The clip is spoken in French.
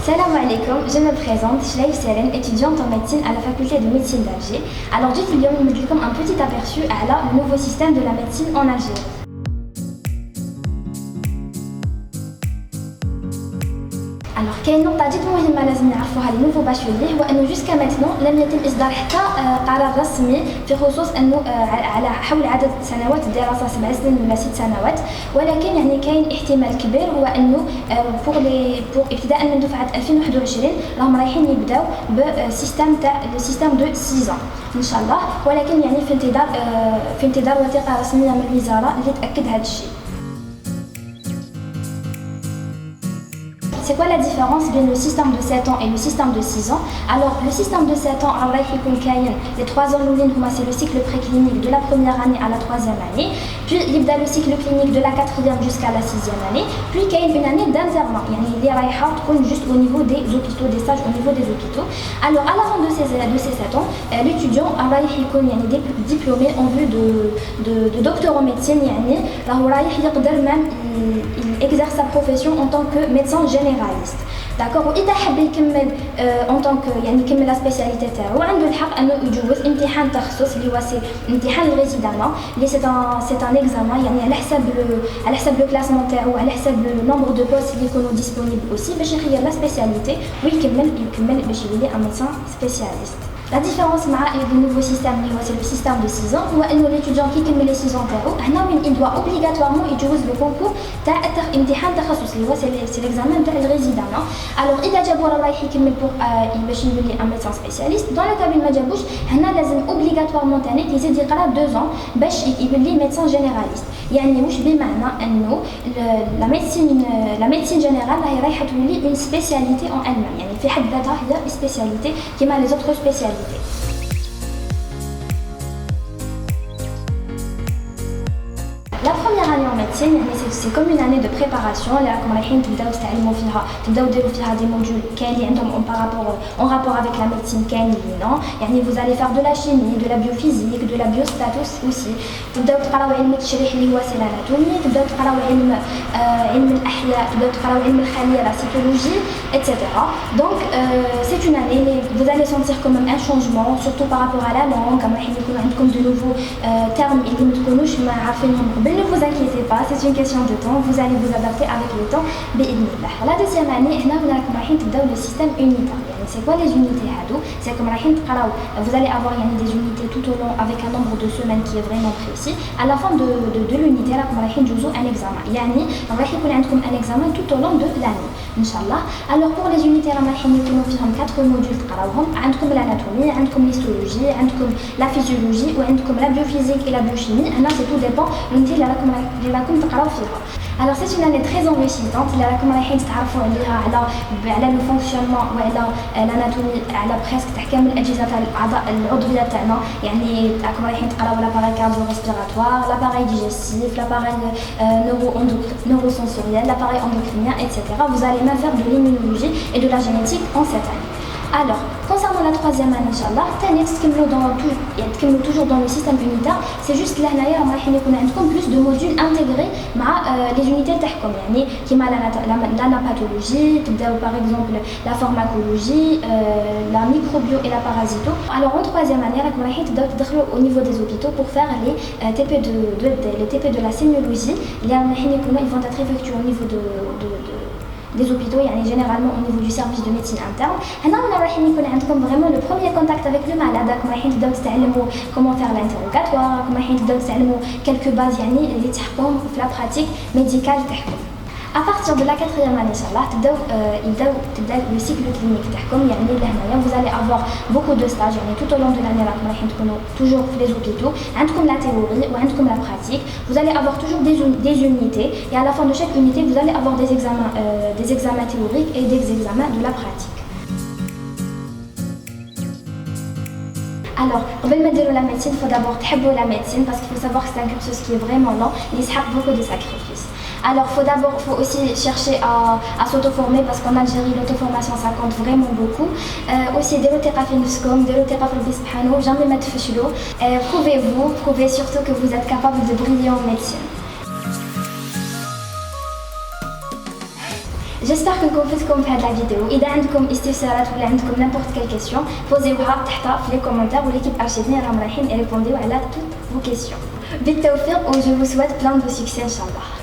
Salam alaikum, je me présente, Shleï Seren, étudiante en médecine à la faculté de médecine d'Alger. Alors j'ai comme un petit aperçu à le nouveau système de la médecine en Algérie. Alors كاين نقطة جد مهمة لازم نعرفوها للنوفو باشولي هو انه جوسكا ماتنون لم يتم اصدار حتى قرار رسمي في خصوص انه على حول عدد سنوات الدراسة 7 سنين ولا 6 سنوات، ولكن يعني كاين احتمال كبير هو انه بوغ ابتداء من دفعة 2021 راهم رايحين يبداو بسيستم تاع لو سيستم دو 6 ان شاء الله، ولكن يعني في انتظار وثيقة رسمية من الوزارة اللي تأكد هذا الشيء. C'est quoi la différence entre le système de 7 ans et le système de 6 ans? Alors, le système de 7 ans, les 3 ans, c'est le cycle préclinique de la première année à la 3e année, puis il y a le cycle clinique de la 4e jusqu'à la 6e année, puis il y a une année d'internat, il y a juste au niveau des hôpitaux, des stages au niveau des hôpitaux. Alors, à la fin de ces 7 ans, l'étudiant est diplômé en vue de docteur en médecine, il exerce sa profession en tant que médecin généraliste. D'accord, واذا حب يكمل en tant que يعني يكمل la spécialité تاعو عنده الحق انه يجوز امتحان تخصص اللي هو امتحان الريزيدانا اللي سي ان اكزامان يعني على حسب لو كلاسمون تاعو على حسب لو نومبر دو بوست اللي يكونوا ديسپونيبل اوسي باش يخير لا سبيسياليتي ويكمل باش يولي ان ميدسان سبيسياليست. La différence avec le nouveau système, c'est le système de 6 ans, où l'étudiant qui commence les 6 ans, il doit obligatoirement utiliser le concours de l'imtihan takhassus, c'est l'examen de résident. Alors, il a déjà pour imaginer un médecin spécialiste. Dans le cas de Madjabouch, il a obligatoirement qu'ils aient 2 ans pour devenir médecin généraliste. يعني واش بمعنى انه la médecine générale رايحه تولي une spécialité en elle-même يعني في حد ذاتها هي spécialité كما les autres spécialités. La première année en médecine, c'est comme une année de préparation. Là, comme رايحين تبداو ديروا فيها des modules كاين اللي عندهم en rapport avec la médecine كاين اللي non. يعني vous allez faire de la chimie, de la biophysique, de la biostatus aussi. تبداو تقراو علم التشريح اللي هو c'est l'anatomie, تبداو تقراو علم الأحياء, تبداو تقراو علم الخلية, la cytologie, etc. Donc c'est une année vous allez sentir quand même un changement, surtout par rapport à la langue. comme رايحين يكونوا عندكم de nouveaux termes اللي ما تكونوش ما عارفينهم. Ne vous inquiétez pas, c'est une question de temps, vous allez vous adapter avec le temps. La deuxième année, le système unitaire. C'est quoi les unités? C'est comme vous allez avoir des unités tout au long avec un nombre de semaines qui est vraiment précis. À la fin de l'unité, vous avez un examen. Vous avez un examen tout au long de l'année. Inch'Allah. Alors pour les unités, vous avez 4 modules. Vous avez l'anatomie, l'histologie, la physiologie, la biophysique et la biochimie. C'est tout dépend. Alors c'est une année très enrichissante اللي راكم رايحين تتعرفوا عليها على لو فونكسيونمون وعلى الاناتومي على بريسك تاع كامل الاجهزه تاع الاعضاء العضويه تاعنا. يعني راكم رايحين تقراو لاباراي كارديو ريسبيراتوار, l'appareil digestif, l'appareil neurosensoriel, l'appareil endocrinien, etc. Vous allez même faire de l'immunologie et de la génétique en cette année. Alors, concernant la 3e année, Inch'Allah, toujours dans le système unitaire, c'est juste là, plus de modules intégrés les unités تاعكم. qui l'anapathologie, par exemple la pharmacologie, la microbio et la parasito. Alors en 3e année, au niveau des hôpitaux pour faire les TP de la sémiologie. Ils vont être effectués au niveau des hôpitaux, généralement au niveau du service de médecine interne. On a vraiment le premier contact avec le malade. Comment faire l'interrogatoire, quelques bases la pratique médicale. À partir de la 4e année, le cycle clinique. Vous allez avoir beaucoup de stages tout au long de l'année, toujours les hôpitaux, la théorie ou la pratique. Vous allez avoir toujours des unités et à la fin de chaque unité, vous allez avoir des examens théoriques et des examens de la pratique. Alors, avant de dire la médecine, il faut d'abord aimer la médecine parce qu'il faut savoir que c'est un cursus qui est vraiment lent, il y a beaucoup de sacrifices. Alors, il faut aussi chercher à s'auto-former parce qu'en Algérie, l'auto-formation, ça compte vraiment beaucoup. Aussi, jamais mettre fâchelo. Prouvez surtout que vous êtes capable de briller en médecine. J'espère que vous فدتكم في هذه la vidéo. إذا عندكم استفسارات ولا عندكم n'importe quelle question, posez-وها تحت في les commentaires و l'équipe Archidni راهم رايحين يريبونديو على toutes vos questions. بالتوفيق و je vous souhaite plein de succès إن شاء الله.